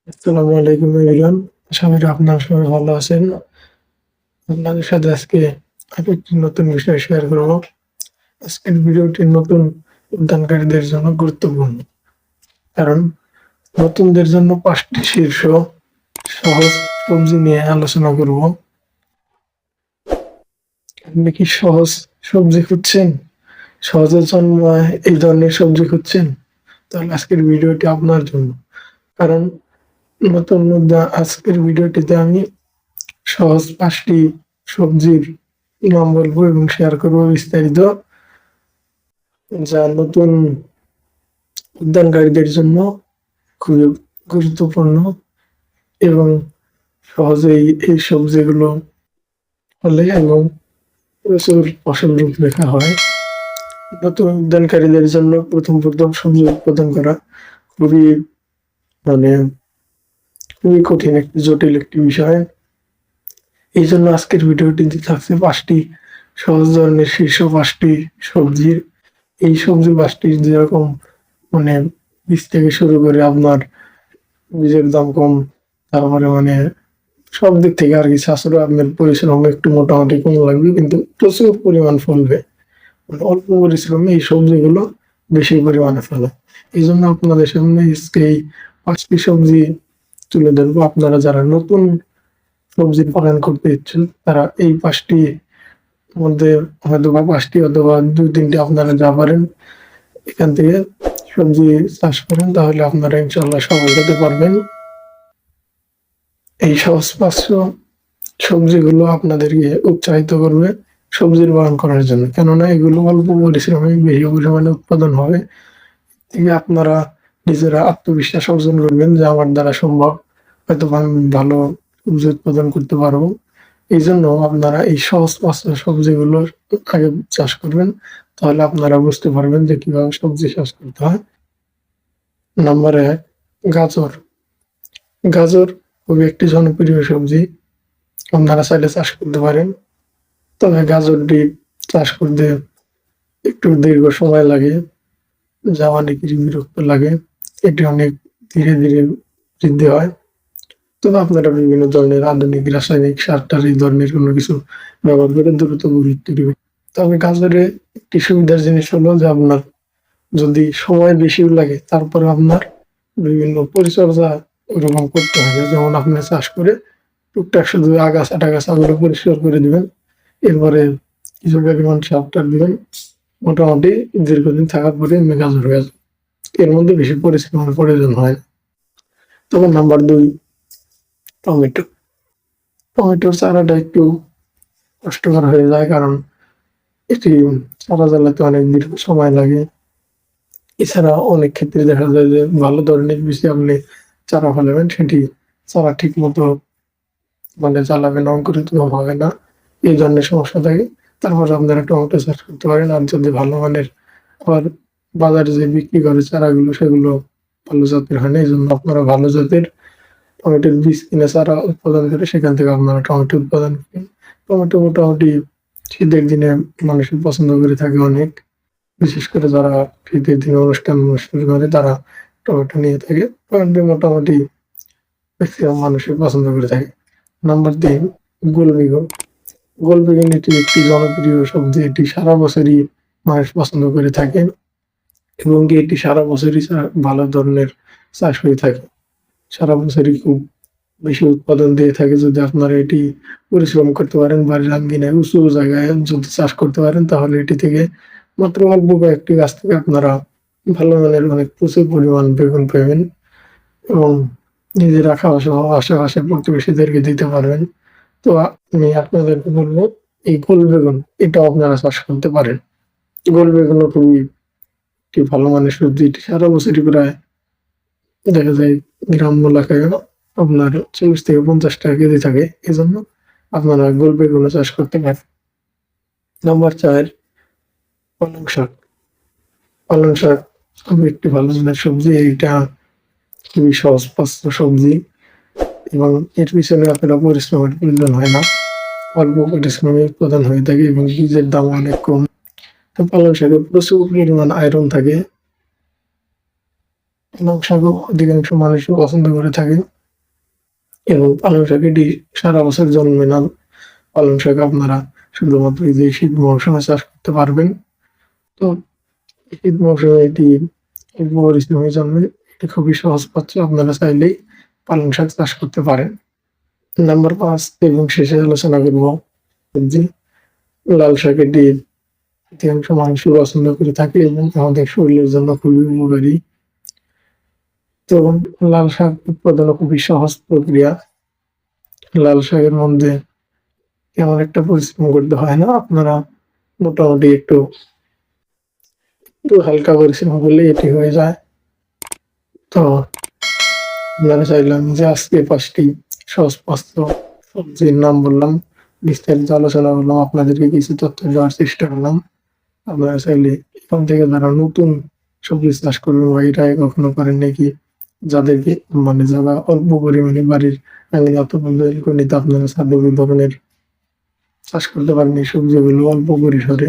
আসসালামু আলাইকুম এভরিওয়ান। আশা করি আপনারা সবাই ভালো আছেন। আপনাদের সাথে আজকে আমি একটি নতুন বিষয় শেয়ার করব। আজকের ভিডিওটি নতুন উদ্যানকারীদের জন্য গুরুত্বপূর্ণ। কারণ নতুনদের জন্য ৫টি শীর্ষ সহজ সবজি নিয়ে আলোচনা করব। আপনি কি সহজ সবজি খুঁজছেন? সহজে জন্মায় এই ধরনের সবজি খুঁজছেন? তাহলে আজকের ভিডিওটি আপনার জন্য। কারণ আজকের ভিডিওটিতে আমি সহজ ৫টি সবজির নাম বলবো এবং শেয়ার করবো বিস্তারিত, যা নতুন উদ্যানকারীদের জন্য খুবই গুরুত্বপূর্ণ এবং সহজেই এই সবজিগুলো ফলে এবং প্রচুর ফসল রূপরেখা হয়। নতুন উদ্যানকারীদের জন্য প্রথম সবজি উৎপাদন করা খুবই মানে খুবই কঠিন একটি জটিল একটি বিষয়। এই জন্য আজকের ভিডিওটিতে থাকছে ৫টি সহজ ধরনের শীর্ষ ৫টি সবজির। এই সবজি ৫টির যেরকম মানে বীজ থেকে শুরু করে আপনার বীজের দাম কম, তারপরে সব দিক থেকে আর কি সাশ্রয়, আপনার পরিশ্রম একটু মোটামুটি কম লাগবে কিন্তু প্রচুর পরিমাণ ফলবে। অল্প পরিশ্রমে এই সবজিগুলো বেশি পরিমাণে ফলে। এই জন্য আপনাদের সামনে আজকে এই ৫টি সবজি তুলে ধরবো। আপনারা যারা নতুন সবজি বাগান করতে ইচ্ছুক তারা এই ৫টি মধ্যে হয়তোবা ৫টি অথবা ২-৩টি আপনারা যা পারেন এখান থেকে সবজি চাষ করেন, তাহলে আপনারা ইনশাআল্লাহ সফল হতে পারবেন। এই সহজ ৫শ সবজিগুলো আপনাদেরকে উৎসাহিত করবে সবজির বাগান করার জন্য। কেননা এগুলো অল্প পরিশ্রমে বেশি পরিমাণে উৎপাদন হবে। থেকে আপনারা নিজেরা আত্মবিশ্বাস অর্জন করবেন যে আমার দ্বারা সম্ভব, হয়তোবা আমি ভালো সবজি উৎপাদন করতে পারবো। এই জন্য আপনারা এই সহজ ৫টা সবজিগুলো আগে চাষ করবেন, তাহলে আপনারা বুঝতে পারবেন যে কিভাবে সবজি চাষ করতে হয়। নাম্বার ১, গাজর। গাজর খুবই একটি জনপ্রিয় সবজি। আপনারা চাইলে চাষ করতে পারেন। তবে গাজরটি চাষ করতে একটু দীর্ঘ সময় লাগে, যা অনেকেরই বিরক্ত লাগে। এটি অনেক ধীরে বৃদ্ধি হয়। তবে আপনারা বিভিন্ন ধরনের আধুনিক রাসায়নিক সার-টার এই ধরনের কোনো কিছু ব্যবহার করে দ্রুত বৃদ্ধি দিবে। তবে গাজরে একটি সুবিধার জিনিস হলো যে আপনার যদি সময় বেশিও লাগে তারপরে আপনার বিভিন্ন পরিচর্যা ওরকম করতে হবে। যেমন আপনি চাষ করে টুকটাক শুধু আগাছা-টাগাছাগুলো পরিষ্কার করে দিবেন। এরপরে কিছু পরিমাণ সার-টার দিবেন। মোটামুটি দীর্ঘদিন থাকার পরে এমনি গাজর হয়ে যাবে। এর মধ্যে বেশি পরিশ্রমের প্রয়োজন হয় না। তবে নাম্বার ২, টমেটো। টমেটোর চারাটা একটু কষ্টকর হয়ে যায়, কারণ এটি চারা জ্বালাতে অনেক দীর্ঘ সময় লাগে। এছাড়া অনেক ক্ষেত্রে দেখা যায় যে ভালো ধরনের বীজে আপনি চারা ফলাবেন, সেটি চারা ঠিক মতো জ্বালাবেন, অঙ্কুরিত হবে না। এই ধরনের সমস্যা থাকে। তারপরে আপনারা টমেটো চাষ করতে পারেন। আর যদি ভালো মানের আবার বাজারে যে বিক্রি করে চারাগুলো সেগুলো ভালো জাতের হয় না। এজন্য আপনারা ভালো জাতের টমেটোর বীজ কিনে চারা উৎপাদন করে সেখান থেকে আপনারা টমেটো উৎপাদন করেন। টমেটো মোটামুটি শীতের দিনে মানুষের পছন্দ করে থাকে অনেক। বিশেষ করে যারা শীতের দিনে অনুষ্ঠান করে তারা টমেটো নিয়ে থাকে। টমেটো মোটামুটি ম্যাক্সিমাম মানুষই পছন্দ করে থাকে। নাম্বার ৩, গোল বেগুন। গোল বেগুন এটি একটি জনপ্রিয় সবজি। এটি সারা বছরই মানুষ পছন্দ করে থাকে এবং এটি সারা বছরই ভালো ধরনের চাষ হয়ে থাকে। সারা বছরই খুব বেশি উৎপাদন দিয়ে থাকে। যদি আপনারা এটি পরিশ্রম করতে পারেন, বাড়ির আঙ্গিনায় উঁচু জায়গায় যদি চাষ করতে পারেন, তাহলে এটি থেকে মাত্র অল্প কয়েকটি গাছ থেকে আপনারা ভালো মানের প্রচুর পরিমাণ বেগুন পাবেন এবং নিজেরা খাওয়া সহ আশেপাশে প্রতিবেশীদেরকে দিতে পারবেন। তো আমি আপনাদেরকে বলবো এই গোল বেগুন এটাও আপনারা চাষ করতে পারেন। গোল বেগুনও খুবই একটি ভালো মানের সবজি। এটি সারা বছরই প্রায় দেখা যায় গ্রাম্য এলাকায় আপনার ৪০ থেকে ৫০ টাকা কেজি থাকে। এজন্য আপনারা গোল বেগুনও চাষ করতে পারেন। নাম্বার ৪, পালং শাক। পালং শাক খুবই একটি ভালো মানের সবজি। এইটা খুবই সহজপাচ্য সবজি এবং এর পিছনে আপনার পরিশ্রমের প্রয়োজন হয় না। অল্প পরিশ্রমে উৎপাদন হয়ে থাকে এবং বীজের দাম অনেক কম। তো পালং শাকে প্রচুর পরিমাণ আয়রন থাকে। পালং শাকও অধিকাংশ মানুষই পছন্দ করে থাকে। এবং পালং শাক এটি সারা বছর জন্মে না। পালং শাক আপনারা শুধুমাত্র এই যে শীত মৌসুমে চাষ করতে পারবেন। তো শীত মৌসুমে এটি অল্প পরিশ্রমে জন্মে, এটি খুবই সহজপাচ্য, আপনারা চাইলেই পালং শাক চাষ করতে পারেন। নাম্বার 5 এবং শেষে আলোচনা করব সবজি। লাল শাক, এটি অধিকাংশ মানুষ পছন্দ করে থাকে এবং আমাদের শরীরের জন্য খুবই উপকারী। তো লাল শাক উৎপাদন খুবই সহজ প্রক্রিয়া। লাল শাকের মধ্যে তেমন একটা পরিশ্রম করতে হয় না। আপনারা মোটামুটি একটু হালকা পরিশ্রম করলেই এটি হয়ে যায়। তো আপনারা চাইলে আমি যে আজকে 5টি সহজপাচ্য সবজির নাম বললাম, বিস্তারিত আলোচনা করলাম, আপনাদেরকে কিছু তথ্য দেওয়ার চেষ্টা করলাম। আপনারা চাইলে এখান থেকে যারা নতুন সবজি চাষ করবেন বা এটা আগে কখনো করেন নাকি, যাদেরকে মানে যারা অল্প পরিমাণে বাড়ির আঙ্গিনাতে আপনারা ছাদে ওই ধরনের চাষ করতে পারেন এই সবজিগুলো অল্প পরিসরে।